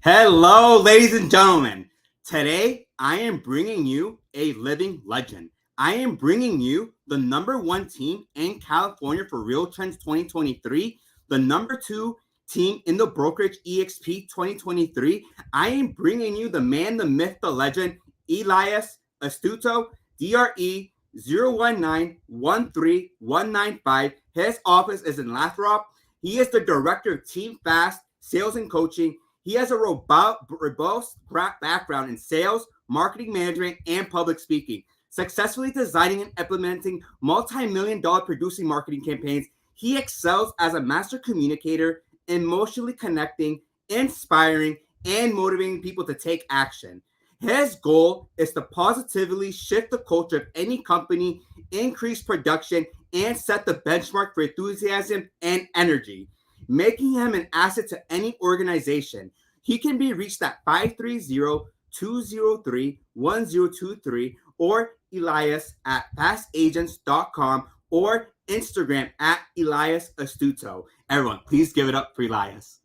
Hello, ladies and gentlemen. Today, I am bringing you a living legend. I am bringing you the number one team in California for Real Trends 2023, the number two team in the brokerage EXP 2023. I am bringing you the man, the myth, the legend, Elias Astuto, DRE 019-13195. His office is in Lathrop. He is the director of Team Fast, Sales and Coaching. He has a robust background in sales, marketing management, and public speaking, successfully designing and implementing multi-million-dollar producing marketing campaigns. He excels as a master communicator, emotionally connecting, inspiring, and motivating people to take action. His goal is to positively shift the culture of any company, increase production, and set the benchmark for enthusiasm and energy, making him an asset to any organization. He can be reached at 530-203-1023 or Elias at fastagents.com or Instagram at Elias Astuto. Everyone, please give it up for Elias.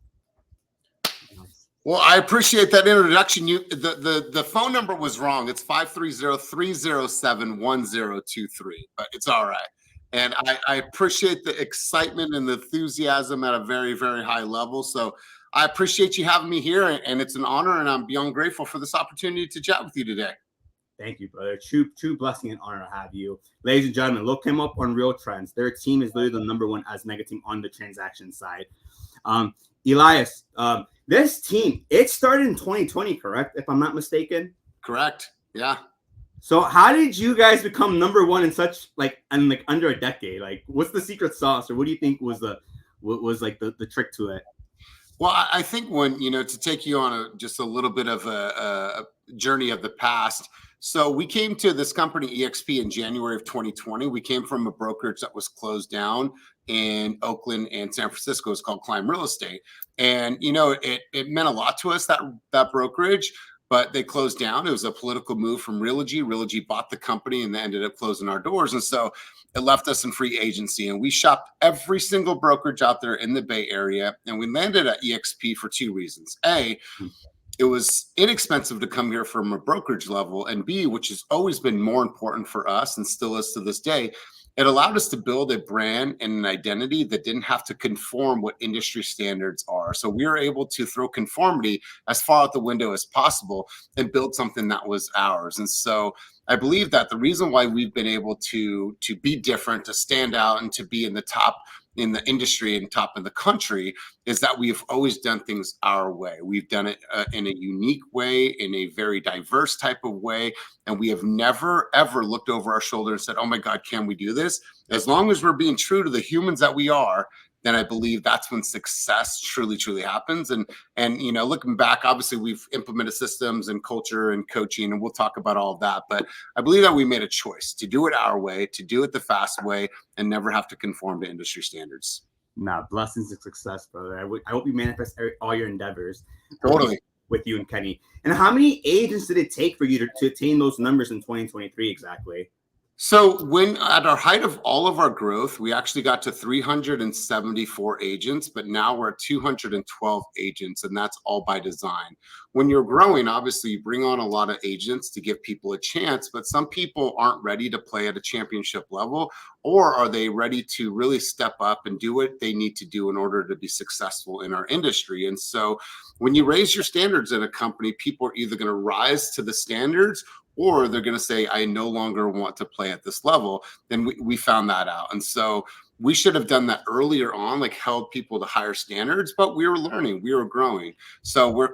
Well, I appreciate that introduction. The phone number was wrong. It's 530-307-1023, but it's all right. And I appreciate the excitement and the enthusiasm at a very, very high level. So I appreciate you having me here, and it's an honor, and I'm beyond grateful for this opportunity to chat with you today. Thank you, brother. True blessing and honor to have you. Ladies and gentlemen, look him up on Real Trends. Their team is literally the number one as mega team on the transaction side. Elias, this team, it started in 2020, correct? If I'm not mistaken. Correct. Yeah. So how did you guys become number one in such under a decade? Like, what's the secret sauce, or what do you think was the trick to it? Well, I think when, to take you on just a little bit of a journey of the past. So we came to this company EXP in January of 2020. We came from a brokerage that was closed down in Oakland and San Francisco. It's called Climb Real Estate. And, it meant a lot to us, that brokerage, but they closed down. It was a political move from Realty. Realty bought the company and they ended up closing our doors. And so it left us in free agency, and we shopped every single brokerage out there in the Bay Area. And we landed at EXP for two reasons. A, it was inexpensive to come here from a brokerage level. And B, which has always been more important for us and still is to this day, it allowed us to build a brand and an identity that didn't have to conform what industry standards are. So we were able to throw conformity as far out the window as possible and build something that was ours. And so I believe that the reason why we've been able to be different, to stand out, and to be in the top in the industry and top in the country is that we've always done things our way. We've done it in a unique way, in a very diverse type of way. And we have never, ever looked over our shoulder and said, oh my God, can we do this? As long as we're being true to the humans that we are, then I believe that's when success truly, truly happens. And looking back, obviously we've implemented systems and culture and coaching, and we'll talk about all of that. But I believe that we made a choice to do it our way, to do it the fast way, and never have to conform to industry standards. Blessings of success, brother. I hope you manifest all your endeavors. Totally. With you and Kenny. And how many agents did it take for you to attain those numbers in 2023 exactly? So when at our height of all of our growth, we actually got to 374 agents, but now we're at 212 agents, and that's all by design. When you're growing, obviously you bring on a lot of agents to give people a chance, but some people aren't ready to play at a championship level, or are they ready to really step up and do what they need to do in order to be successful in our industry? And so when you raise your standards in a company, people are either going to rise to the standards, or they're going to say, I no longer want to play at this level. Then we found that out. And so we should have done that earlier on, like held people to higher standards, but we were learning, we were growing. So we're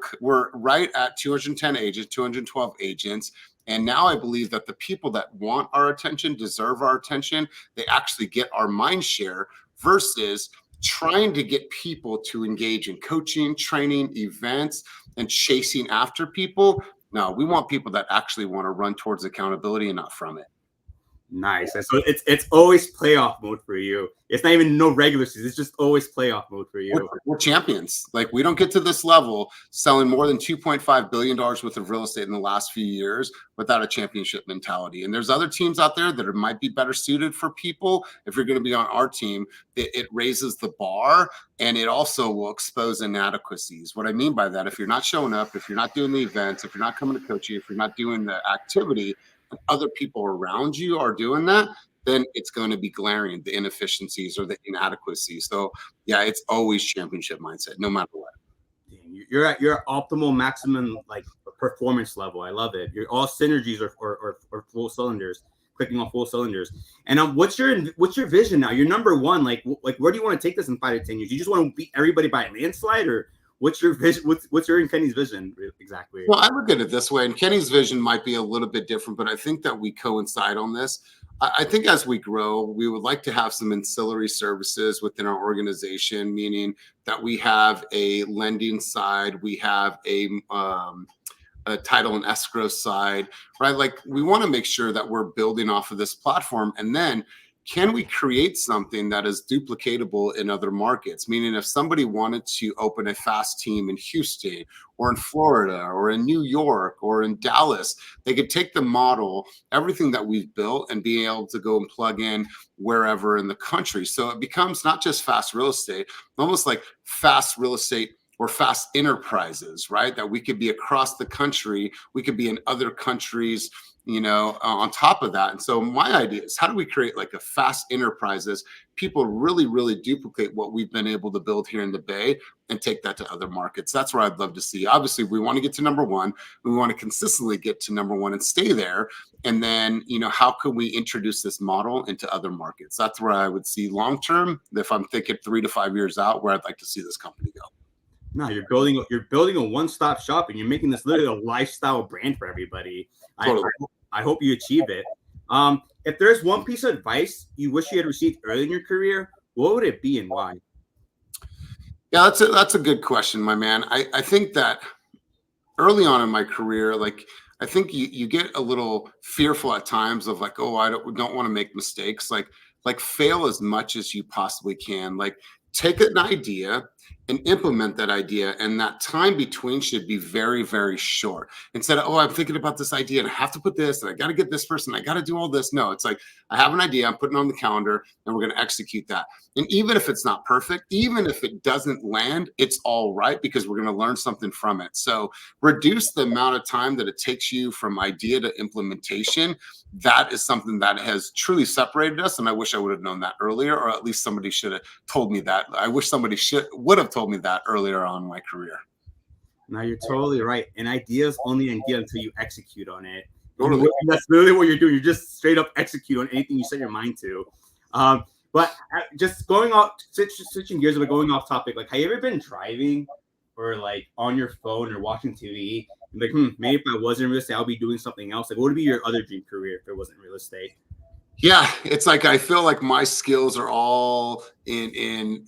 right at 210 agents, 212 agents. And now I believe that the people that want our attention, deserve our attention, they actually get our mind share versus trying to get people to engage in coaching, training, events, and chasing after people. No, we want people that actually want to run towards accountability and not from it. Nice. And so it's always playoff mode for you. It's not even no regular season. It's just always playoff mode for you. We're champions. Like, we don't get to this level selling more than $2.5 billion worth of real estate in the last few years without a championship mentality. And there's other teams out there that might be better suited for people. If you're going to be on our team, it raises the bar, and it also will expose inadequacies. What I mean by that, if you're not showing up, if you're not doing the events, if you're not coming to coaching, if you're not doing the activity, and other people around you are doing that, then it's going to be glaring, the inefficiencies or the inadequacies. So yeah, it's always championship mindset, no matter what. You're at your optimal maximum like performance level. I love it. You're all synergies or full cylinders, clicking on full cylinders. And what's your vision now? You're number one. Like where do you want to take this in 5 to 10 years? You just want to beat everybody by a landslide, or what's your vision? What's your and Kenny's vision exactly? Well, I look at it this way, and Kenny's vision might be a little bit different, but I think that we coincide on this. I think as we grow, we would like to have some ancillary services within our organization, meaning that we have a lending side, we have a title and escrow side, right? Like, we want to make sure that we're building off of this platform, and then can we create something that is duplicatable in other markets? Meaning, if somebody wanted to open a fast team in Houston or in Florida or in New York or in Dallas, they could take the model, everything that we've built, and be able to go and plug in wherever in the country. So it becomes not just fast real estate, almost like fast real estate or fast enterprises, right? That we could be across the country, we could be in other countries, on top of that. And so my idea is, how do we create like a fast enterprises, people really, really duplicate what we've been able to build here in the Bay and take that to other markets? That's where I'd love to see. Obviously, we want to get to number one. We want to consistently get to number one and stay there. And then, how can we introduce this model into other markets? That's where I would see long-term, if I'm thinking 3 to 5 years out, where I'd like to see this company go. No, you're building a one-stop shop, and you're making this literally a lifestyle brand for everybody. Totally. I hope you achieve it. If there's one piece of advice you wish you had received early in your career, what would it be and why? Yeah, that's a good question, my man. I think that early on in my career, like, I think you get a little fearful at times of like, oh, I don't want to make mistakes. Like fail as much as you possibly can. Like, take an idea and implement that idea. And that time between should be very, very short. Instead of, oh, I'm thinking about this idea and I have to put this, and I got to get this person, I got to do all this. No, it's like, I have an idea, I'm putting it on the calendar, and we're going to execute that. And even if it's not perfect, even if it doesn't land, it's all right, because we're going to learn something from it. So reduce the amount of time that it takes you from idea to implementation. That is something that has truly separated us. And I wish I would have known that earlier, or at least somebody should have told me that. I wish somebody would have told me that earlier on in my career. No, you're totally right. An idea is only an idea until you execute on it. Totally. That's literally what you're doing. You're just straight up execute on anything you set your mind to. But just switching gears, but going off topic, like, have you ever been driving or like on your phone or watching TV? Like, maybe if I wasn't in real estate, I'll be doing something else. Like, what would be your other dream career if it wasn't real estate? Yeah, it's like, I feel like my skills are all in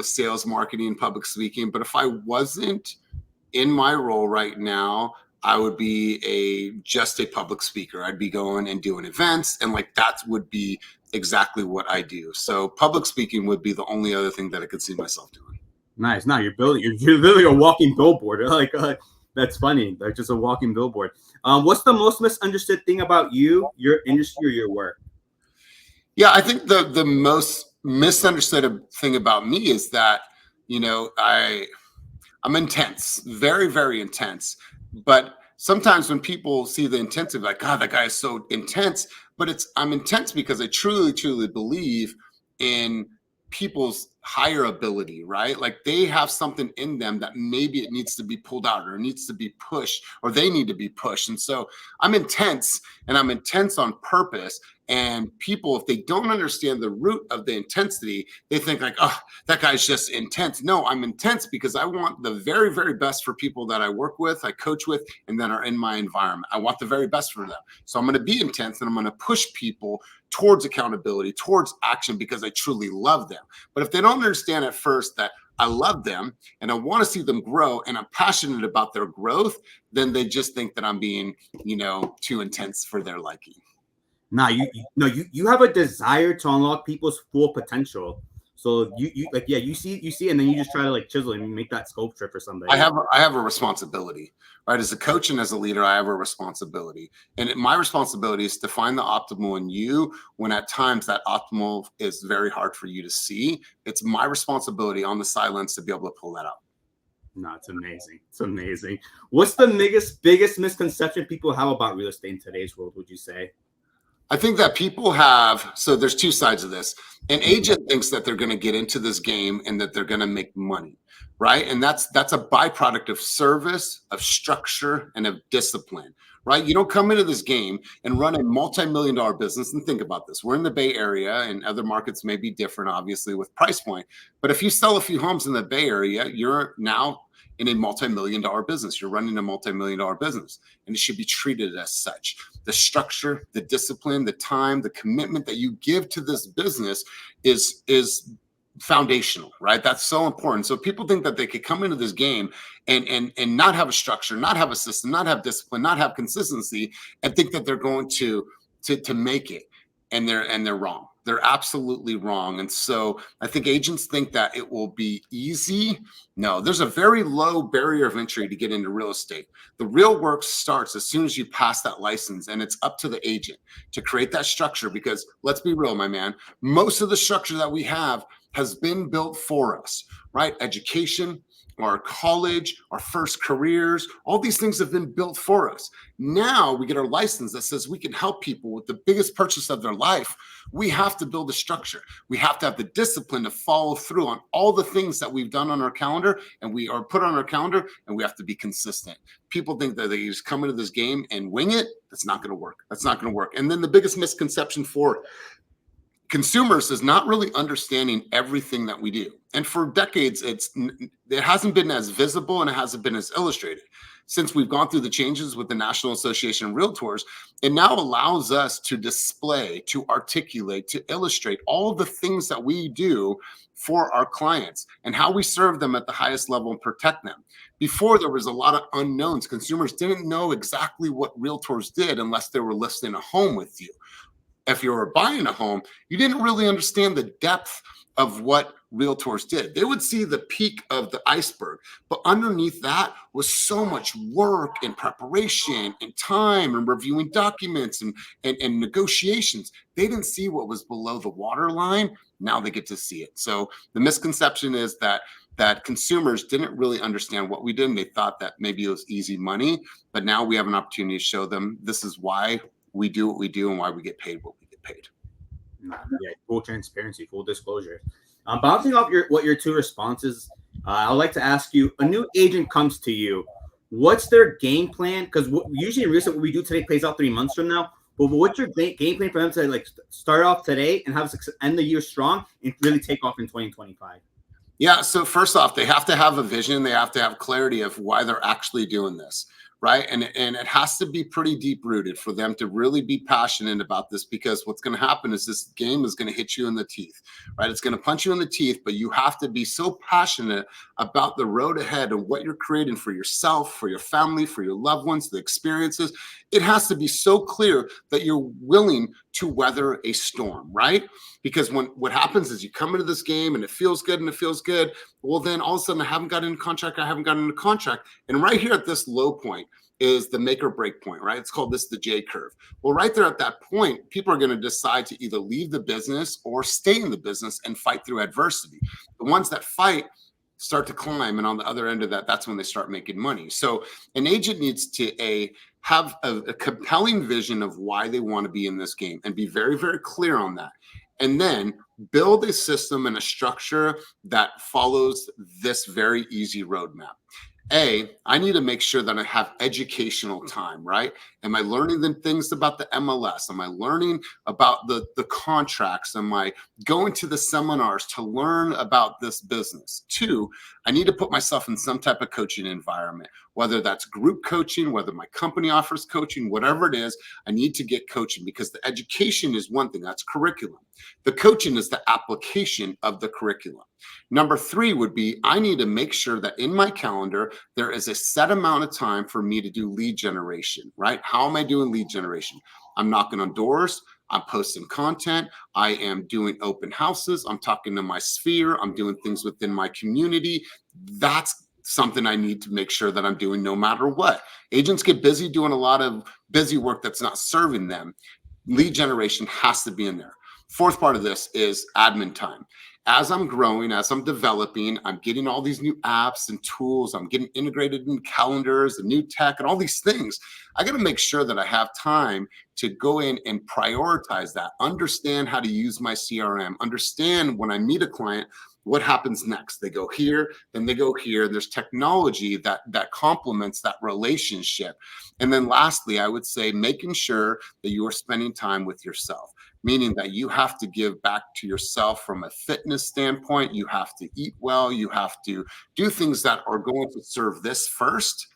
sales, marketing, public speaking. But if I wasn't in my role right now, I would be just a public speaker. I'd be going and doing events, and like, that would be exactly what I do. So public speaking would be the only other thing that I could see myself doing. Nice. Now you're literally a walking billboard. Like, that's funny. Like, just a walking billboard. What's the most misunderstood thing about you, your industry, or your work? Yeah, I think the most misunderstood thing about me is that, I'm intense, very, very intense. But sometimes when people see the intensity, like, God, that guy is so intense. But I'm intense because I truly, truly believe in people's higher ability, right? Like, they have something in them that maybe it needs to be pulled out, or it needs to be pushed, or they need to be pushed. And so I'm intense, and I'm intense on purpose. And people, if they don't understand the root of the intensity, they think like, oh, that guy's just intense. No, I'm intense because I want the very, very best for people that I work with, I coach with, and that are in my environment. I want the very best for them. So I'm going to be intense, and I'm going to push people towards accountability, towards action, because I truly love them. But if they don't understand at first that I love them and I want to see them grow and I'm passionate about their growth, then they just think that I'm being, too intense for their liking. Nah, you have a desire to unlock people's full potential. So you like, yeah, you see, and then you just try to like chisel and make that sculpture for somebody. I have a responsibility, right? As a coach and as a leader, I have a responsibility. And my responsibility is to find the optimal in you when at times that optimal is very hard for you to see. It's my responsibility on the sidelines to be able to pull that out. No, it's amazing. It's amazing. What's the biggest misconception people have about real estate in today's world, would you say? I think that people have, so there's two sides of this. An agent thinks that they're going to get into this game and that they're going to make money, right? And that's a byproduct of service, of structure, and of discipline, right? You don't come into this game and run a multi-million-dollar business. And think about this. We're in the Bay Area, and other markets may be different, obviously, with price point. But if you sell a few homes in the Bay Area, you're now in a multi-million-dollar business. You're running a multi-million-dollar business, and it should be treated as such. The structure, the discipline, the time, the commitment that you give to this business is foundational, right? That's so important. So people think that they could come into this game and not have a structure, not have a system, not have discipline, not have consistency, and think that they're going to make it. And they're wrong. They're absolutely wrong. And so I think agents think that it will be easy. No, there's a very low barrier of entry to get into real estate. The real work starts as soon as you pass that license, and it's up to the agent to create that structure, because let's be real, my man, most of the structure that we have has been built for us, right? Education, our college, our first careers, all these things have been built for us. Now we get our license that says we can help people with the biggest purchase of their life. We have to build a structure. We have to have the discipline to follow through on all the things that we've done on our calendar and we are put on our calendar, and we have to be consistent. People think that they just come into this game and wing it. That's not going to work. That's not going to work. And then the biggest misconception for consumers is not really understanding everything that we do. And for decades, it hasn't been as visible and it hasn't been as illustrated. Since we've gone through the changes with the National Association of Realtors, it now allows us to display, to articulate, to illustrate all of the things that we do for our clients and how we serve them at the highest level and protect them. Before, there was a lot of unknowns. Consumers didn't know exactly what realtors did unless they were listing a home with you. If you were buying a home, you didn't really understand the depth of what realtors did. They would see the peak of the iceberg, but underneath that was so much work and preparation and time and reviewing documents and negotiations. They didn't see what was below the waterline. Now they get to see it. So the misconception is that consumers didn't really understand what we did, and they thought that maybe it was easy money. But now we have an opportunity to show them this is why we do what we do and why we get paid what we get paid. Yeah, full transparency, full disclosure. Bouncing off your two responses, I'd like to ask you: a new agent comes to you, what's their game plan? Because usually in recent, what we do today plays out 3 months from now. But what's your game plan for them to like start off today and have end the year strong and really take off in 2025? Yeah. So first off, they have to have a vision. They have to have clarity of why they're actually doing this. Right. And it has to be pretty deep rooted for them to really be passionate about this, because what's going to happen is this game is going to hit you in the teeth. Right. It's going to punch you in the teeth, but you have to be so passionate about the road ahead and what you're creating for yourself, for your family, for your loved ones, the experiences. It has to be so clear that you're willing to weather a storm. Right. Because what happens is you come into this game and it feels good and it feels good. Well, then all of a sudden I haven't gotten into contract. And right here at this low point is the make or break point, right? It's called the J curve. Well, right there at that point, people are going to decide to either leave the business or stay in the business and fight through adversity. The ones that fight start to climb. And on the other end of that, that's when they start making money. So an agent needs to have a compelling vision of why they want to be in this game and be very, very clear on that. And then build a system and a structure that follows this very easy roadmap. I need to make sure that I have educational time, right? Am I learning the things about the MLS? Am I learning about the contracts? Am I going to the seminars to learn about this business? 2, I need to put myself in some type of coaching environment, whether that's group coaching, whether my company offers coaching, whatever it is, I need to get coaching, because the education is one thing, that's curriculum. The coaching is the application of the curriculum. Number 3 would be, I need to make sure that in my calendar, there is a set amount of time for me to do lead generation, right? How am I doing lead generation? I'm knocking on doors. I'm posting content. I am doing open houses. I'm talking to my sphere. I'm doing things within my community. That's something I need to make sure that I'm doing no matter what. Agents get busy doing a lot of busy work that's not serving them. Lead generation has to be in there. Fourth part of this is admin time. As I'm growing, as I'm developing, I'm getting all these new apps and tools. I'm getting integrated in calendars and new tech and all these things. I got to make sure that I have time to go in and prioritize that, understand how to use my CRM, understand when I meet a client, what happens next. They go here, then they go here. There's technology that complements that relationship. And then lastly, I would say making sure that you are spending time with yourself, meaning that you have to give back to yourself from a fitness standpoint. You have to eat well. You have to do things that are going to serve this first.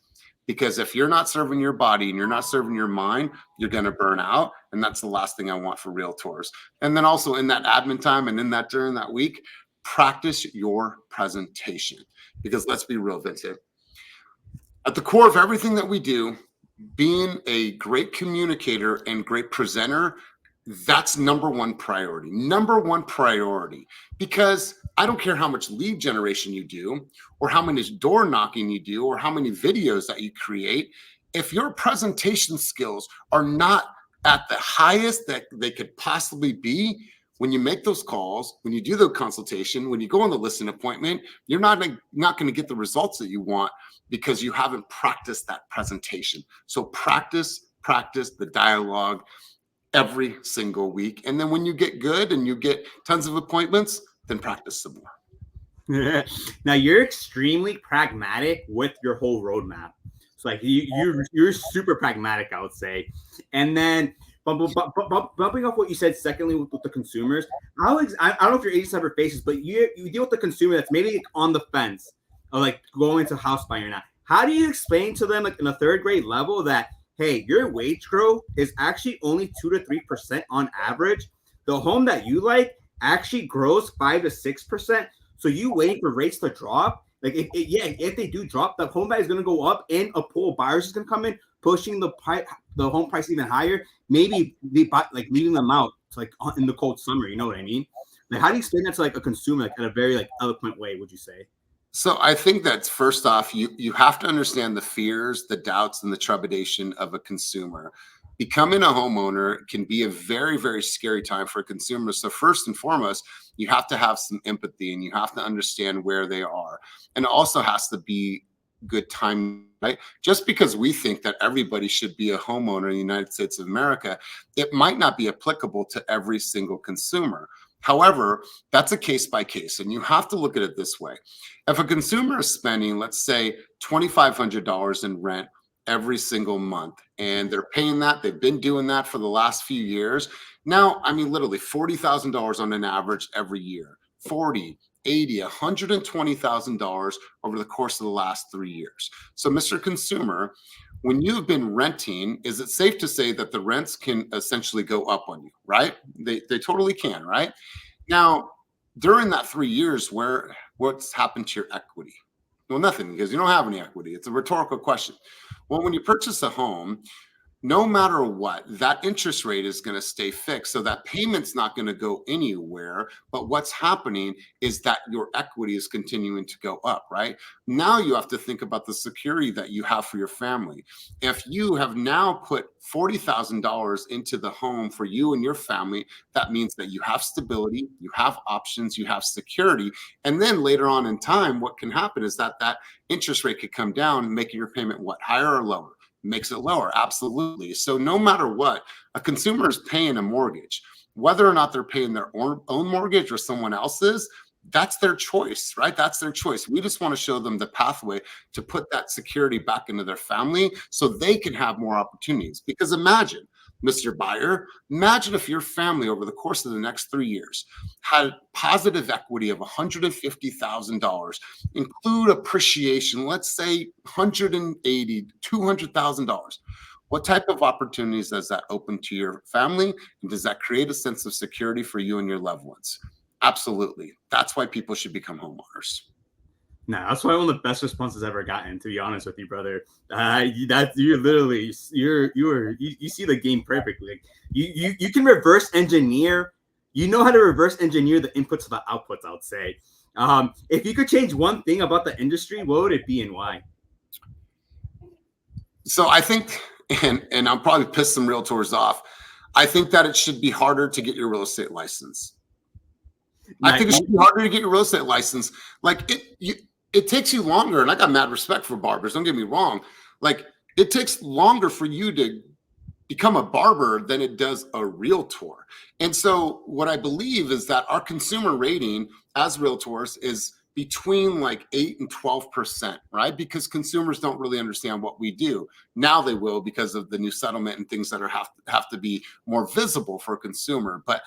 Because if you're not serving your body and you're not serving your mind, you're going to burn out. And that's the last thing I want for realtors. And then also in that admin time and in that during that week, practice your presentation. Because let's be real, Vincent. At the core of everything that we do, being a great communicator and great presenter, that's number one priority. Number one priority. Because I don't care how much lead generation you do, or how many door knocking you do, or how many videos that you create. If your presentation skills are not at the highest that they could possibly be, when you make those calls, when you do the consultation, when you go on the listing appointment, you're not going to get the results that you want because you haven't practiced that presentation. So practice the dialogue every single week. And then when you get good and you get tons of appointments, then practice some more. Now you're extremely pragmatic with your whole roadmap. So like you're super pragmatic, I would say. And then bumping off what you said, secondly, with the consumers, I don't know if your agents ever faces, but you deal with the consumer that's maybe on the fence of like going to house buying or not. How do you explain to them, like in a third grade level, that hey, your wage growth is actually only 2 to 3% on average? The home that you like actually grows 5 to 6%. So you wait for rates to drop. Like if they do drop, the home value is going to go up, and a pool of buyers is going to come in, pushing the home price even higher. Maybe they buy, like leaving them out like in the cold summer. You know what I mean? Like how do you explain that to like a consumer, like in a very like eloquent way? Would you say? So I think that's first off, you have to understand the fears, the doubts, and the trepidation of a consumer. Becoming a homeowner can be a very, very scary time for a consumer. So first and foremost, you have to have some empathy and you have to understand where they are. And it also has to be good time, right? Just because we think that everybody should be a homeowner in the United States of America, it might not be applicable to every single consumer. However, that's a case by case, and you have to look at it this way. If a consumer is spending, let's say, $2,500 in rent every single month, and they're paying that, they've been doing that for the last few years. Now, I mean, literally $40,000 on an average every year, 40, 80, $120,000 over the course of the last 3 years. So, Mr. Consumer, when you've been renting, is it safe to say that the rents can essentially go up on you, right? They totally can, right? Now, during that 3 years, what's happened to your equity? Well, nothing, because you don't have any equity. It's a rhetorical question. Well, when you purchase a home, no matter what, that interest rate is going to stay fixed. So that payment's not going to go anywhere. But what's happening is that your equity is continuing to go up, right? Now you have to think about the security that you have for your family. If you have now put $40,000 into the home for you and your family, that means that you have stability, you have options, you have security. And then later on in time, what can happen is that interest rate could come down, making your payment what, higher or lower? Makes it lower. Absolutely. So no matter what, a consumer is paying a mortgage, whether or not they're paying their own mortgage or someone else's, that's their choice, right? That's their choice. We just want to show them the pathway to put that security back into their family so they can have more opportunities. Because imagine, Mr. Buyer, imagine if your family over the course of the next 3 years had positive equity of $150,000, include appreciation, let's say $180,000, $200,000. What type of opportunities does that open to your family? And does that create a sense of security for you and your loved ones? Absolutely. That's why people should become homeowners. Nah, that's probably one of the best responses I've ever gotten, to be honest with you, brother. You're literally you see the game perfectly. Like, you can reverse engineer. You know how to reverse engineer the inputs to the outputs, I would say. If you could change one thing about the industry, what would it be and why? So I think, and I'll probably piss some realtors off, I think that it should be harder to get your real estate license. I think it should be harder to get your real estate license. Like it takes you longer, and I got mad respect for barbers. Don't get me wrong. Like it takes longer for you to become a barber than it does a realtor. And so what I believe is that our consumer rating as realtors is between like 8 and 12%, right? Because consumers don't really understand what we do. Now they will because of the new settlement and things that have to be more visible for a consumer. But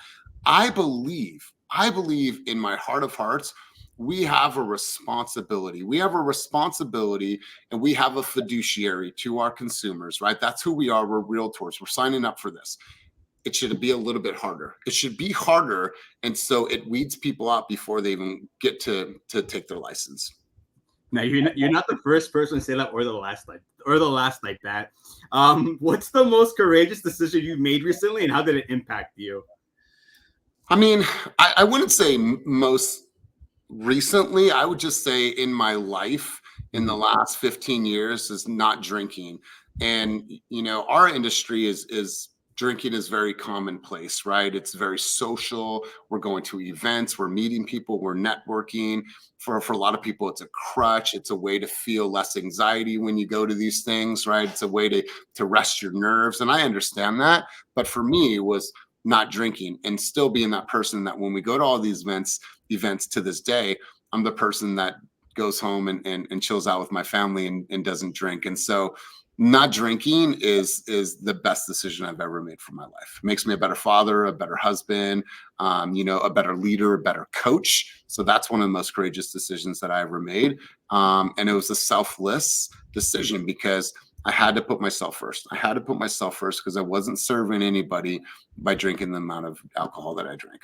I believe in my heart of hearts, we have a responsibility. We have a responsibility and we have a fiduciary to our consumers, right? That's who we are. We're realtors. We're signing up for this. It should be a little bit harder. It should be harder. And so it weeds people out before they even get to take their license. Now you're not the first person to say that or the last like that. What's the most courageous decision you made recently and how did it impact you? I mean, I wouldn't say most recently. I would just say in my life in the last 15 years is not drinking. And, you know, our industry is drinking is very commonplace, right? It's very social. We're going to events, we're meeting people, we're networking. For a lot of people, it's a crutch. It's a way to feel less anxiety when you go to these things, right? It's a way to rest your nerves. And I understand that. But for me, it was not drinking and still being that person that when we go to all these events to this day, I'm the person that goes home and chills out with my family and doesn't drink. And so not drinking is the best decision I've ever made for my life. It makes me a better father, a better husband, a better leader, a better coach. So that's one of the most courageous decisions that I ever made. And it was a selfless decision because I had to put myself first. I had to put myself first because I wasn't serving anybody by drinking the amount of alcohol that I drank.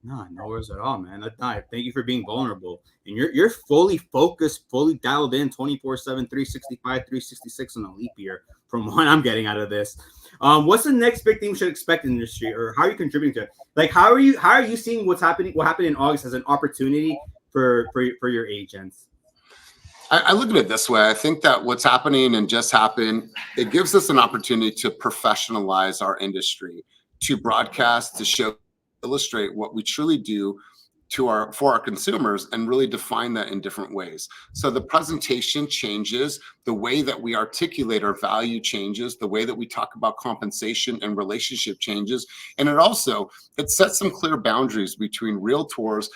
No worries at all, man. Thank you for being vulnerable. And you're fully focused, fully dialed in 24/7, 365, 366 on a leap year from what I'm getting out of this. What's the next big thing we should expect in the industry, or how are you contributing to it? Like how are you seeing what happened in August as an opportunity for your agents? I look at it this way. I think that what's happening and just happened, it gives us an opportunity to professionalize our industry, to broadcast, to show, illustrate what we truly do for our consumers and really define that in different ways. So the presentation changes, the way that we articulate our value changes, the way that we talk about compensation and relationship changes, and it sets some clear boundaries between realtors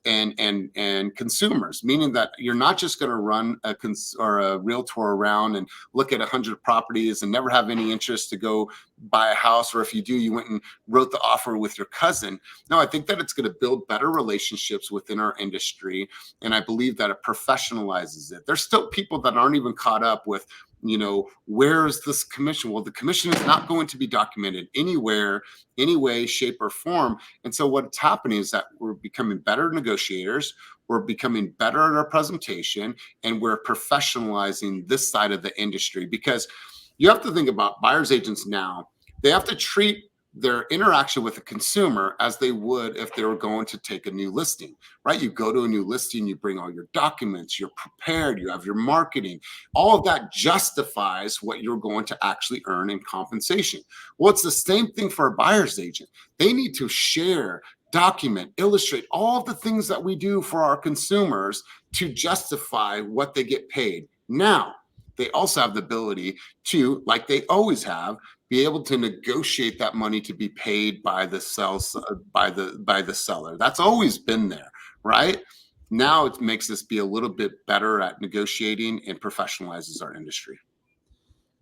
and consumers, meaning that you're not just going to run a realtor around and look at 100 properties and never have any interest to go buy a house, or if you do, you went and wrote the offer with your cousin. No, I think that it's going to build better relationships within our industry, and I believe that it professionalizes it. There's still people that aren't even caught up with, where is this commission? Well, the commission is not going to be documented anywhere, any way, shape, or form. And so what's happening is that we're becoming better negotiators, we're becoming better at our presentation, and we're professionalizing this side of the industry. Because you have to think about buyer's agents now, they have to treat their interaction with a consumer as they would if they were going to take a new listing, right? You go to a new listing, you bring all your documents, you're prepared, you have your marketing. All of that justifies what you're going to actually earn in compensation. Well, it's the same thing for a buyer's agent. They need to share, document, illustrate all of the things that we do for our consumers to justify what they get paid. Now, they also have the ability to, like they always have, be able to negotiate that money to be paid by the seller. That's always been there, right? Now it makes us be a little bit better at negotiating and professionalizes our industry.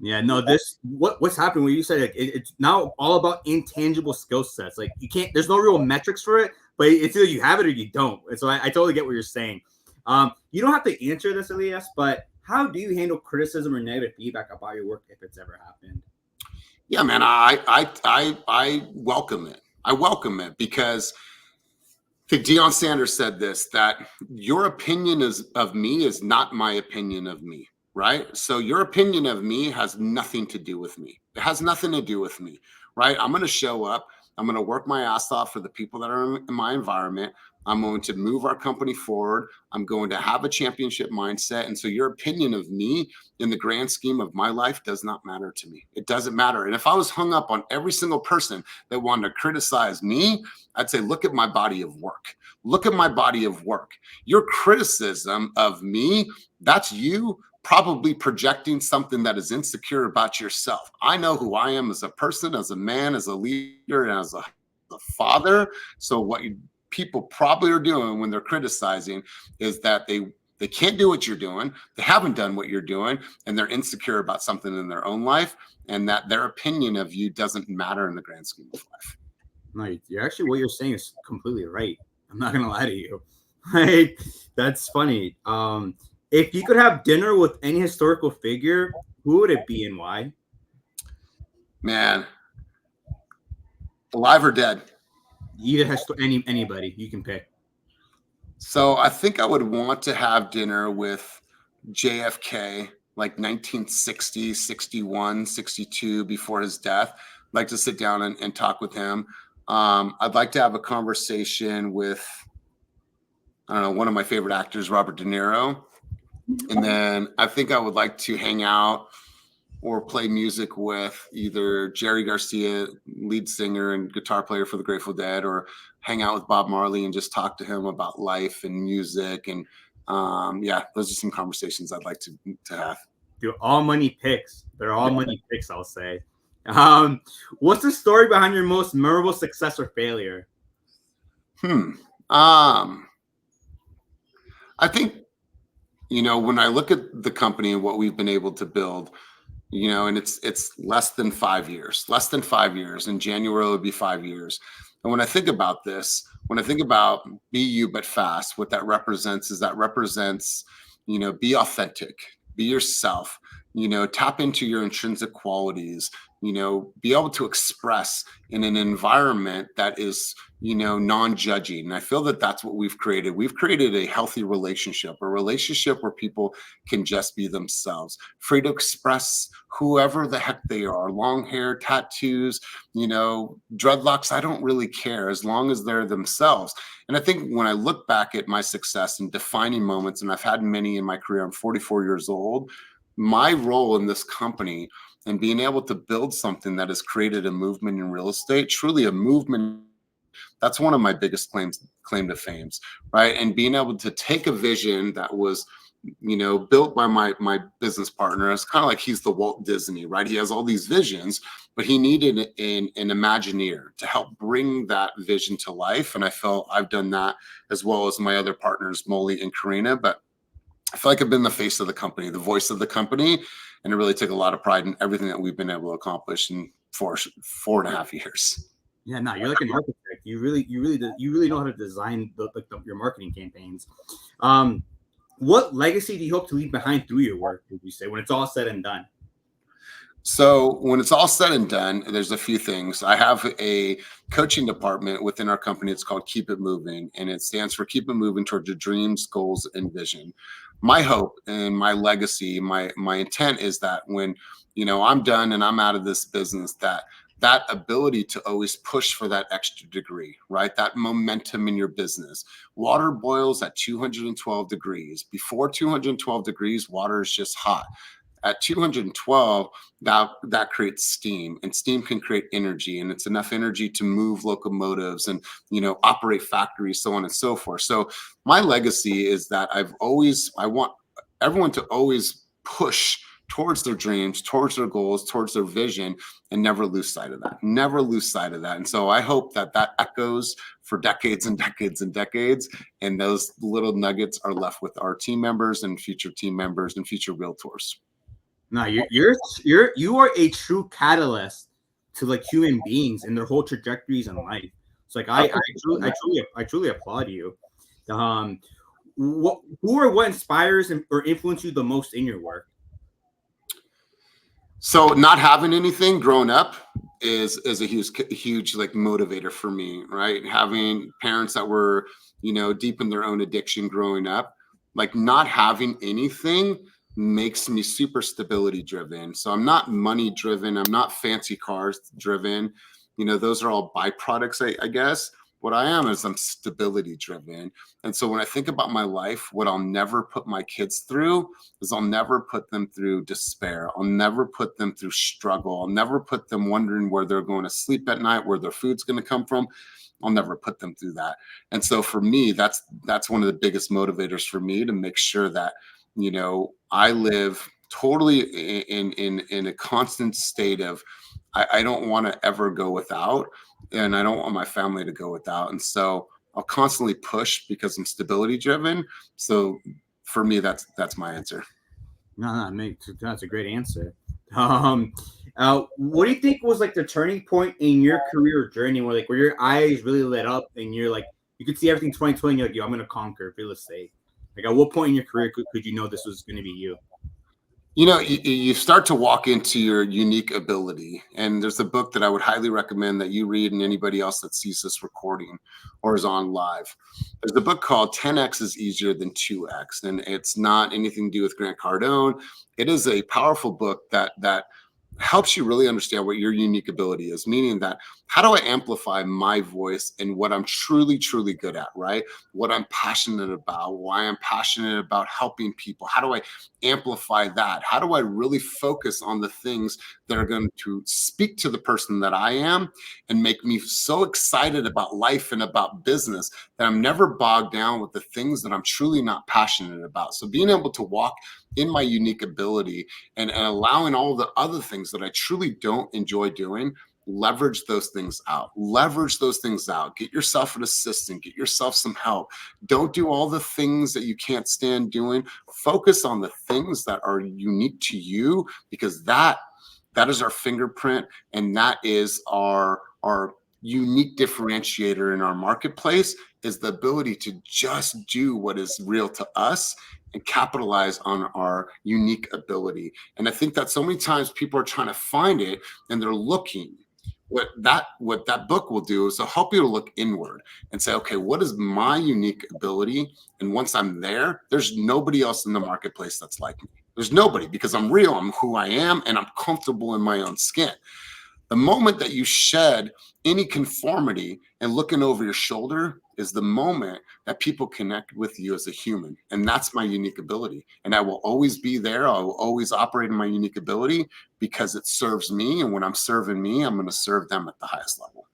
Yeah, no, what's happening when you said it's now all about intangible skill sets. Like there's no real metrics for it, but it's either you have it or you don't. And so I totally get what you're saying. You don't have to answer this, Elias, but how do you handle criticism or negative feedback about your work if it's ever happened? Yeah, man, I welcome it. I welcome it because think Deion Sanders said this, that your opinion of me is not my opinion of me, right? So your opinion of me has nothing to do with me. It has nothing to do with me, right? I'm going to show up. I'm going to work my ass off for the people that are in my environment. I'm going to move our company forward. I'm going to have a championship mindset. And so your opinion of me in the grand scheme of my life does not matter to me. It doesn't matter. And if I was hung up on every single person that wanted to criticize me, I'd say, look at my body of work. Look at my body of work. Your criticism of me, that's you probably projecting something that is insecure about yourself. I know who I am as a person, as a man, as a leader, and as a father. So what people probably are doing when they're criticizing is that they can't do what you're doing. They haven't done what you're doing, and they're insecure about something in their own life, and that their opinion of you doesn't matter in the grand scheme of life. No, you're actually, what you're saying is completely right. I'm not gonna lie to you. Like, that's funny. If you could have dinner with any historical figure, who would it be and why? Man, alive or dead? Either has anybody you can pick. So I think I would want to have dinner with JFK, like 1960, 61, 62, before his death. I'd like to sit down and talk with him. I'd like to have a conversation with, I don't know, one of my favorite actors, Robert De Niro. And then I think I would like to hang out or play music with either Jerry Garcia, lead singer and guitar player for the Grateful Dead, or hang out with Bob Marley and just talk to him about life and music. And yeah, those are some conversations I'd like to have. Dude, all money picks. They're all money picks, I'll say. What's the story behind your most memorable success or failure? I think, when I look at the company and what we've been able to build, and it's less than 5 years. In January, it'll be 5 years. And when I think about this, when I think about be you but fast, what that represents is be authentic, be yourself, tap into your intrinsic qualities, be able to express in an environment that is, non-judging. And I feel that that's what we've created. We've created a healthy relationship, a relationship where people can just be themselves, free to express whoever the heck they are, long hair, tattoos, dreadlocks. I don't really care as long as they're themselves. And I think when I look back at my success and defining moments, and I've had many in my career, I'm 44 years old, my role in this company and being able to build something that has created a movement in real estate, truly a movement, that's one of my biggest claim to fame, right? And being able to take a vision that was, built by my business partner. It's kind of like he's the Walt Disney, right? He has all these visions, but he needed an Imagineer to help bring that vision to life. And I felt I've done that, as well as my other partners, Molly and Karina. But I feel like I've been the face of the company, the voice of the company, and I really take a lot of pride in everything that we've been able to accomplish in 4.5 years. Yeah, no, you're like an architect. You really know how to design your marketing campaigns. What legacy do you hope to leave behind through your work, would you say, when it's all said and done? So when it's all said and done, there's a few things. I have a coaching department within our company. It's called Keep It Moving, and it stands for Keep It Moving Towards Your Dreams, Goals, and Vision. My hope and my legacy, my intent is that when, I'm done and I'm out of this business, that ability to always push for that extra degree, right? That momentum in your business. Water boils at 212 degrees. Before 212 degrees, water is just hot. At 212, that creates steam, and steam can create energy, and it's enough energy to move locomotives and, operate factories, so on and so forth. So my legacy is that I want everyone to always push towards their dreams, towards their goals, towards their vision, and never lose sight of that. And so I hope that echoes for decades and decades and decades, and those little nuggets are left with our team members and future team members and future realtors. No, you are a true catalyst to like human beings and their whole trajectories in life. It's like I truly applaud you. What inspires or influences you the most in your work? So not having anything growing up, is a huge like motivator for me, right? Having parents that were, deep in their own addiction growing up, like not having anything makes me super stability driven. So I'm not money driven. I'm not fancy cars driven. Those are all byproducts, I guess. What I am is I'm stability driven. And so when I think about my life, what I'll never put my kids through is I'll never put them through despair. I'll never put them through struggle. I'll never put them wondering where they're going to sleep at night, where their food's going to come from. I'll never put them through that. And so for me, that's one of the biggest motivators for me, to make sure that, I live totally in a constant state of, I don't want to ever go without, and I don't want my family to go without. And so I'll constantly push because I'm stability driven. So for me, that's my answer. No, that's a great answer. What do you think was like the turning point in your career journey where your eyes really lit up and you're like, you could see everything 2020, you're like, yo, I'm going to conquer real estate. Like at what point in your career could you know this was going to be you? You start to walk into your unique ability. And there's a book that I would highly recommend that you read, and anybody else that sees this recording or is on live. There's a book called 10X is Easier Than 2X. And it's not anything to do with Grant Cardone. It is a powerful book that helps you really understand what your unique ability is, meaning that how do I amplify my voice and what I'm truly, truly good at, right? What I'm passionate about, why I'm passionate about helping people. How do I amplify that? How do I really focus on the things that are going to speak to the person that I am and make me so excited about life and about business that I'm never bogged down with the things that I'm truly not passionate about. So being able to walk in my unique ability and allowing all the other things that I truly don't enjoy doing, leverage those things out. Get yourself an assistant, get yourself some help. Don't do all the things that you can't stand doing. Focus on the things that are unique to you, because that is our fingerprint, and that is our unique differentiator in our marketplace, is the ability to just do what is real to us and capitalize on our unique ability. And I think that so many times people are trying to find it and they're looking. What that book will do is to help you to look inward and say, okay, what is my unique ability? And once I'm there, there's nobody else in the marketplace that's like me. There's nobody, because I'm real, I'm who I am, and I'm comfortable in my own skin. The moment that you shed any conformity and looking over your shoulder is the moment that people connect with you as a human. And that's my unique ability. And I will always be there. I will always operate in my unique ability because it serves me. And when I'm serving me, I'm going to serve them at the highest level.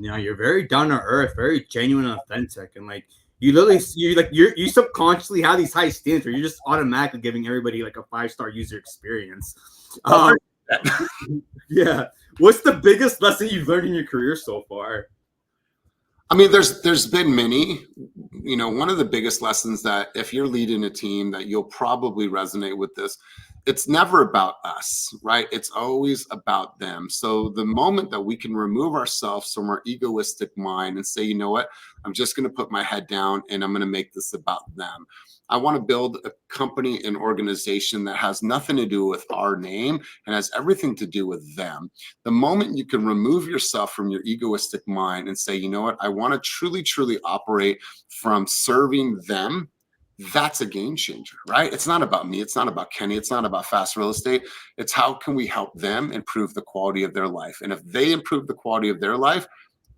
You're very down to earth, very genuine and authentic. And like, you subconsciously have these high standards where you're just automatically giving everybody like a 5-star user experience. Yeah. What's the biggest lesson you've learned in your career so far? I mean, there's been many. One of the biggest lessons that if you're leading a team that you'll probably resonate with this, it's never about us, right? It's always about them. So the moment that we can remove ourselves from our egoistic mind and say, you know what, I'm just going to put my head down and I'm going to make this about them. I want to build a company and organization that has nothing to do with our name and has everything to do with them. The moment you can remove yourself from your egoistic mind and say, you know what, I want to truly, truly operate from serving them, that's a game changer, right? It's not about me. It's not about Kenny. It's not about Fast Real Estate. It's how can we help them improve the quality of their life? And if they improve the quality of their life,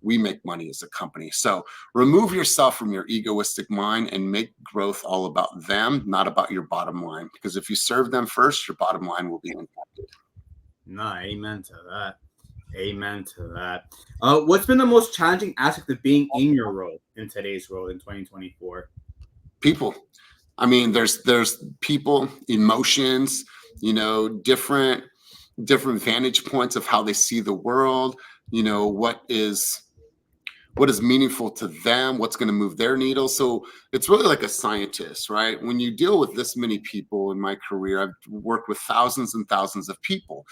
we make money as a company. So remove yourself from your egoistic mind and make growth all about them, not about your bottom line. Because if you serve them first, your bottom line will be impacted. No, amen to that. Amen to that. What's been the most challenging aspect of being in your role in today's world in 2024? People. I mean, there's people, emotions, different vantage points of how they see the world, what is meaningful to them, what's going to move their needle. So it's really like a scientist, right? When you deal with this many people in my career, I've worked with thousands and thousands of people.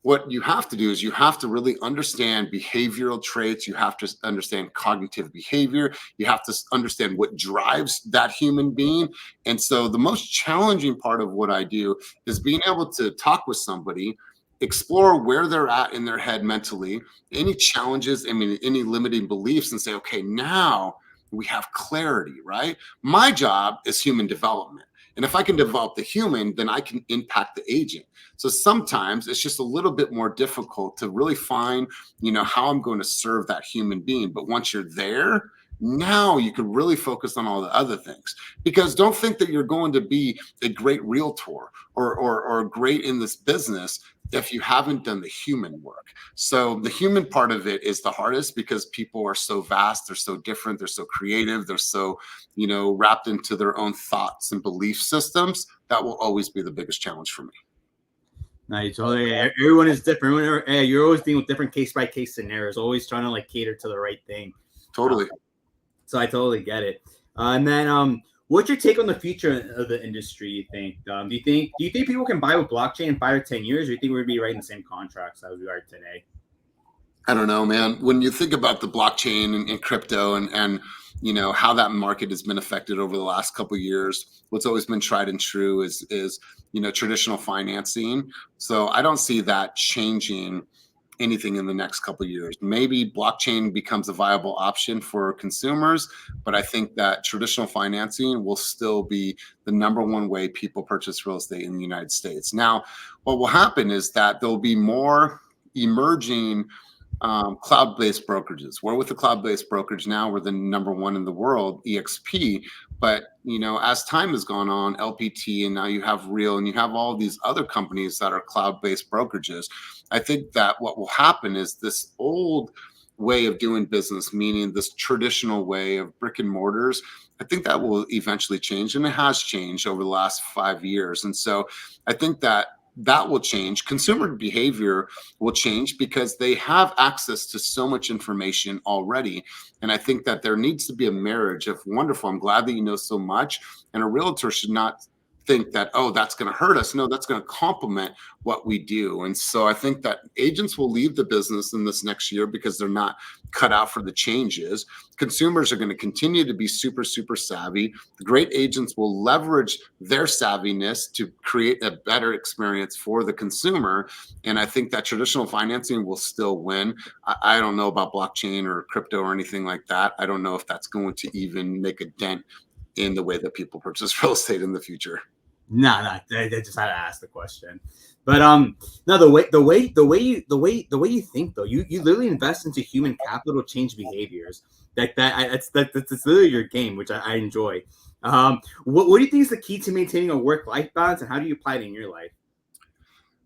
What you have to do is you have to really understand behavioral traits. You have to understand cognitive behavior. You have to understand what drives that human being. And so the most challenging part of what I do is being able to talk with somebody explore where they're at in their head mentally, any challenges, I mean, any limiting beliefs, and say, okay, now we have clarity, right? My job is human development. And if I can develop the human, then I can impact the agent. So sometimes it's just a little bit more difficult to really find, how I'm going to serve that human being. But once you're there, now you can really focus on all the other things. Because don't think that you're going to be a great realtor or great in this business if you haven't done the human work. So the human part of it is the hardest, because people are so vast, they're so different, they're so creative, they're so, wrapped into their own thoughts and belief systems. That will always be the biggest challenge for me. Nice. Totally. Everyone is different. You're always dealing with different case by case scenarios, always trying to cater to the right thing. Totally. So I totally get it. And then, what's your take on the future of the industry? You think? Do you think people can buy with blockchain in 5 or 10 years, or do you think we're gonna be writing the same contracts as we are today? I don't know, man. When you think about the blockchain and crypto and how that market has been affected over the last couple of years, what's always been tried and true is traditional financing. So I don't see that changing anything in the next couple of years. Maybe blockchain becomes a viable option for consumers, but I think that traditional financing will still be the number one way people purchase real estate in the United States. Now, what will happen is that there'll be more emerging cloud-based brokerages. We're with the cloud-based brokerage now. We're the number one in the world, EXP. But as time has gone on, LPT, and now you have Real, and you have all these other companies that are cloud-based brokerages. I think that what will happen is this old way of doing business, meaning this traditional way of brick and mortars, I think that will eventually change, and it has changed over the last 5 years. And so I think that will change. Consumer behavior will change because they have access to so much information already. And I think that there needs to be a marriage of, wonderful, I'm glad that you know so much. And a realtor should not think that, oh, that's going to hurt us. No, that's going to complement what we do. And so I think that agents will leave the business in this next year because they're not cut out for the changes. Consumers are going to continue to be super, super savvy. The great agents will leverage their savviness to create a better experience for the consumer. And I think that traditional financing will still win. I don't know about blockchain or crypto or anything like that. I don't know if that's going to even make a dent in the way that people purchase real estate in the future. No, I just had to ask the question. But no, the way you think though, you literally invest into human capital, change behaviors. That's literally your game, which I enjoy. What do you think is the key to maintaining a work-life balance, and how do you apply it in your life?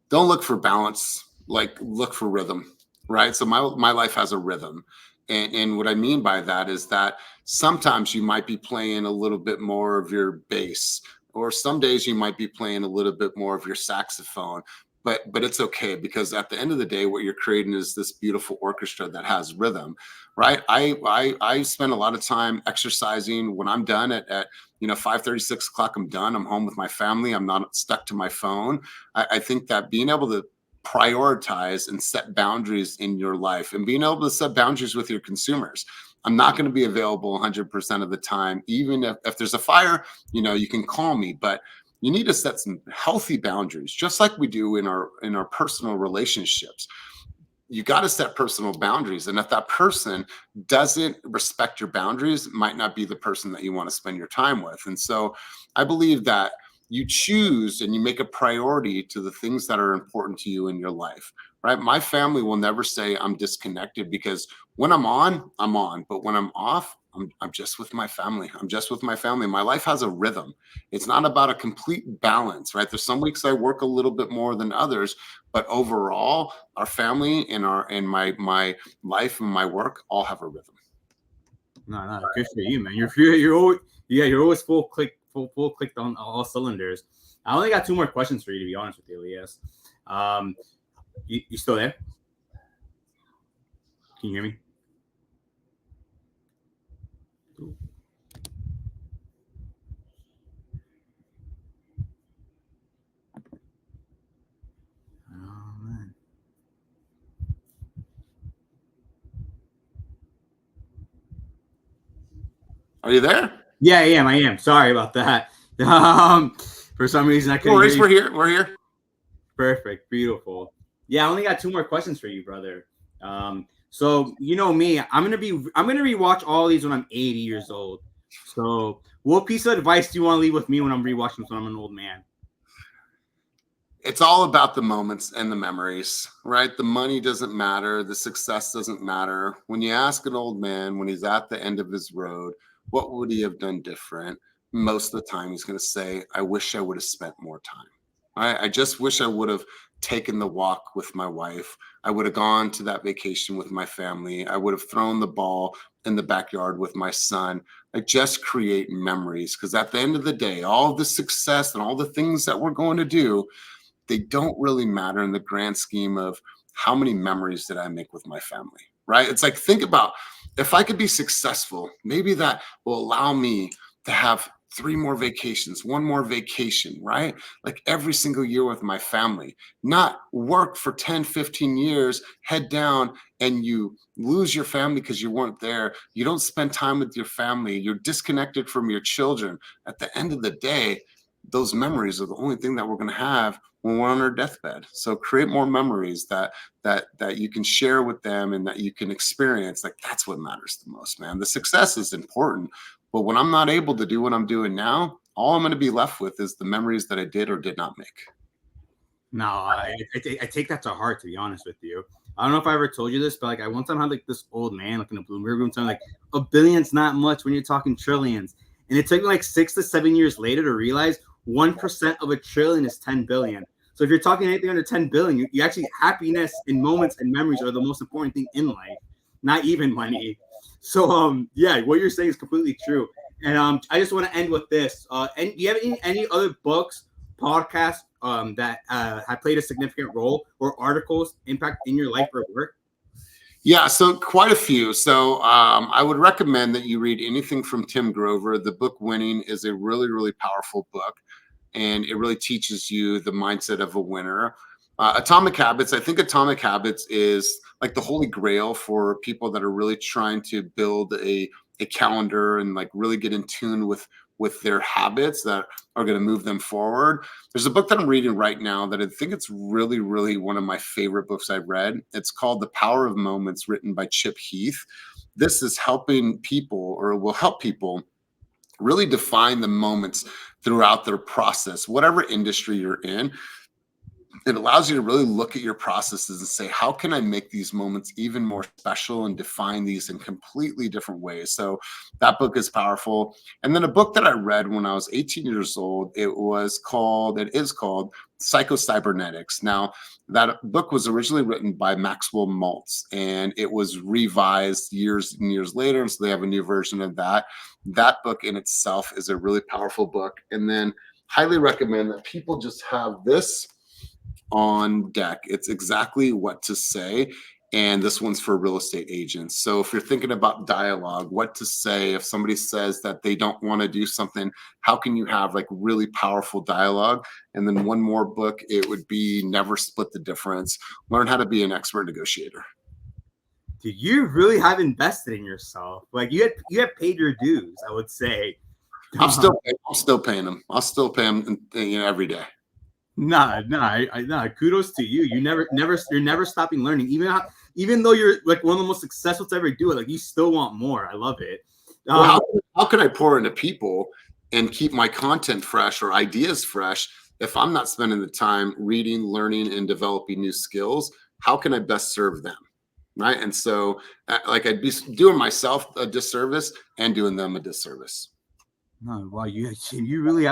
Don't look for balance, look for rhythm, right? So my life has a rhythm. And what I mean by that is that sometimes you might be playing a little bit more of your bass, or some days you might be playing a little bit more of your saxophone, but it's okay, because at the end of the day, what you're creating is this beautiful orchestra that has rhythm, right? I spend a lot of time exercising. When I'm done at 5:30, 6 o'clock, I'm done. I'm home with my family. I'm not stuck to my phone. I think that being able to prioritize and set boundaries in your life, and being able to set boundaries with your consumers. I'm not going to be available 100% of the time. Even if there's a fire, you can call me, but you need to set some healthy boundaries, just like we do in our personal relationships. You got to set personal boundaries. And if that person doesn't respect your boundaries, it might not be the person that you want to spend your time with. And so I believe that you choose and you make a priority to the things that are important to you in your life, right? My family will never say I'm disconnected, because when I'm on, I'm on. But when I'm off, I'm just with my family. I'm just with my family. My life has a rhythm. It's not about a complete balance, right? There's some weeks I work a little bit more than others, but overall, our family and my life and my work all have a rhythm. No, good for you, man. You're always full clicked on all cylinders. I only got 2 more questions for you, to be honest with you, Elias. You still there? Can you hear me? Oh, man. Are you there? Yeah, I am. Sorry about that. For some reason, I couldn't. No worries, we're here. Perfect, beautiful. Yeah, I only got 2 more questions for you, brother. So you know me, I'm gonna rewatch all these when I'm 80 years old. So what piece of advice do you want to leave with me when I'm rewatching this when I'm an old man? It's all about the moments and the memories, right? The money doesn't matter. The success doesn't matter. When you ask an old man when he's at the end of his road, what would he have done different? Most of the time, he's going to say, I wish I would have spent more time. I just wish I would have taken the walk with my wife. I would have gone to that vacation with my family. I would have thrown the ball in the backyard with my son. I just create memories because at the end of the day, all the success and all the things that we're going to do, they don't really matter in the grand scheme of how many memories did I make with my family, right? It's like, think about if I could be successful, maybe that will allow me to have 3 more vacations, 1 more vacation, right? Like every single year with my family, not work for 10, 15 years, head down, and you lose your family because you weren't there. You don't spend time with your family. You're disconnected from your children. At the end of the day, those memories are the only thing that we're going to have when we're on our deathbed. So create more memories that you can share with them and that you can experience. Like that's what matters the most, man. The success is important, but when I'm not able to do what I'm doing now, all I'm going to be left with is the memories that I did or did not make. No, I take that to heart, to be honest with you. I don't know if I ever told you this, but like I one time had like this old man like in a Bloomberg room telling like a billion's not much when you're talking trillions. And it took me like 6 to 7 years later to realize 1% of a trillion is 10 billion. So if you're talking anything under 10 billion, you actually happiness and moments and memories are the most important thing in life, not even money. So yeah, what you're saying is completely true. And I just want to end with this. And do you have any other books, podcasts that have played a significant role or articles impact in your life or work? Yeah, so quite a few. So I would recommend that you read anything from Tim Grover. The book Winning is a really, really powerful book, and it really teaches you the mindset of a winner. Atomic Habits, I think Atomic Habits is like the holy grail for people that are really trying to build a calendar and like really get in tune with their habits that are going to move them forward. There's a book that I'm reading right now that I think it's really, really one of my favorite books I've read. It's called The Power of Moments, written by Chip Heath. This is helping people, or will help people, really define the moments throughout their process, whatever industry you're in. It allows you to really look at your processes and say, how can I make these moments even more special and define these in completely different ways? So that book is powerful. And then a book that I read when I was 18 years old, it is called Psycho-Cybernetics. Now, that book was originally written by Maxwell Maltz, and it was revised years and years later. And so they have a new version of that. That book in itself is a really powerful book. And then highly recommend that people just have this on deck. It's exactly what to say. And this one's for real estate agents. So if you're thinking about dialogue, what to say if somebody says that they don't want to do something, how can you have like really powerful dialogue? And then one more book, it would be Never Split the Difference. Learn how to be an expert negotiator. Dude, you really have invested in yourself. Like you have paid your dues, I would say. I'm still paying them. I'll still pay them, every day. Nah. Kudos to you. You're never stopping learning. Even though you're like one of the most successful to ever do it, like you still want more. I love it. Well, how can I pour into people and keep my content fresh or ideas fresh if I'm not spending the time reading, learning, and developing new skills? How can I best serve them? Right. And so like I'd be doing myself a disservice and doing them a disservice. No, wow, you really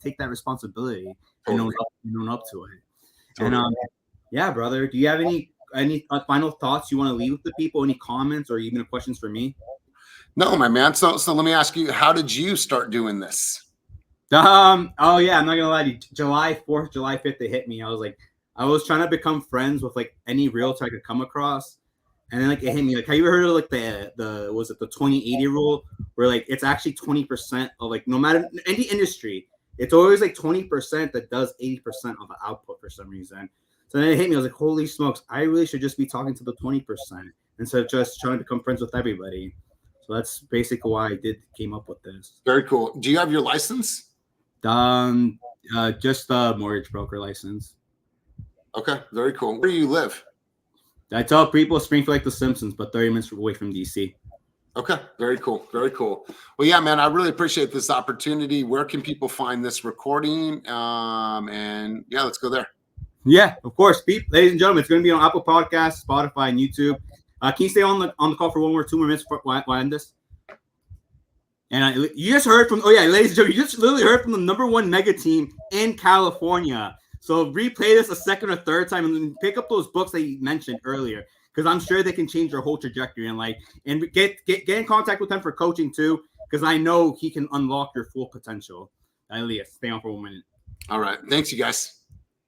take that responsibility and own up to it. Totally. And yeah, brother, do you have any final thoughts you want to leave with the people? Any comments or even questions for me? No, my man. So let me ask you, how did you start doing this? Oh yeah, I'm not gonna lie to you. July 4th, July 5th, they hit me. I was trying to become friends with like any realtor I could come across. And then like it hit me. Like, have you ever heard of like the 20-80 rule, where like it's actually 20% of like no matter any industry, it's always like 20% that does 80% of the output for some reason. So then it hit me. I was like, holy smokes, I really should just be talking to the 20% instead of just trying to become friends with everybody. So that's basically why I came up with this. Very cool. Do you have your license? Just a mortgage broker license. Okay, very cool. Where do you live? I tell people Springfield like the Simpsons, but 30 minutes away from DC. Okay, very cool. Very cool. Well, yeah, man, I really appreciate this opportunity. Where can people find this recording? And yeah, let's go there. Yeah, of course, ladies and gentlemen, it's going to be on Apple Podcasts, Spotify, and YouTube. Can you stay on the call for 2 more minutes while I end this? And you just heard from, ladies and gentlemen, you just literally heard from the #1 mega team in California. So replay this a second or third time and pick up those books that you mentioned earlier, because I'm sure they can change your whole trajectory and get in contact with them for coaching too, because I know he can unlock your full potential. Elias, stay on for 1 minute. All right. Thanks, you guys.